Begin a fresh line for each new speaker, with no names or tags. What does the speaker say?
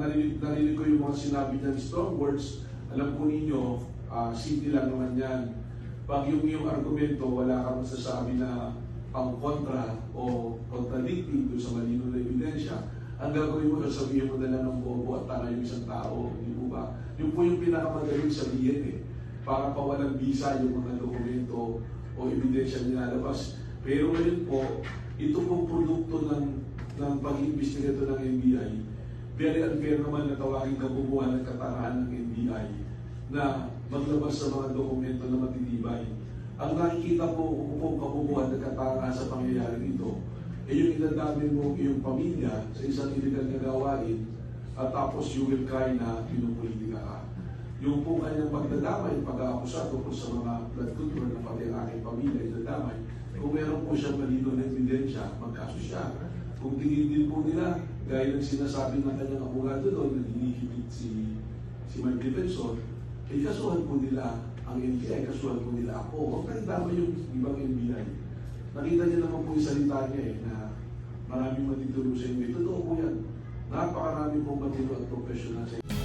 narinig ko yung mga sinabi niya strong words. Alam po ninyo, simple lang naman yan. Pag yung iyong argumento, wala kang masasabi na pang-kontra o contradicting doon sa malino na ebidensya, ang gagawin mo, sabihin mo na lang ng bobo at tanga yung isang tao, hindi po ba? Yun po yung pinakamadaling sabihin para pawalang bisa yung mga dokumento o ebidensya nilalabas. Pero ngayon po, ito pong produkto ng pag-iimbestiga ito ng NBI, very unfair naman na tawagin kabubuhan ng kataraan ng NBI na maglabas sa mga dokumento na matitibay. Ang nakikita po kung kabubuhan ng kataraan sa pangyayari ito, yung idadami mo iyong pamilya sa isang illegal na gawain at tapos you will cry na pinupolitika ka. Yung po kanyang pagdadamay, pag-aakusa tungkol sa mga blood culture na pati ang aking pamilya idadamay, kung meron po siyang malino na ebidensya, magkaso siya. Kung tingin din po nila, gaya ng sinasabi ng kanyang abogado doon, na hinihigit si Mike Defensor, kasuhan po nila ang NBI, kasuhan po nila ako. Huwag kayo tama yung ibang NBI. Nakita niyo naman po yung salita niya na maraming matitulong sa inyo. Totoo po yan. Napakarami pong matino at professional sa inyo.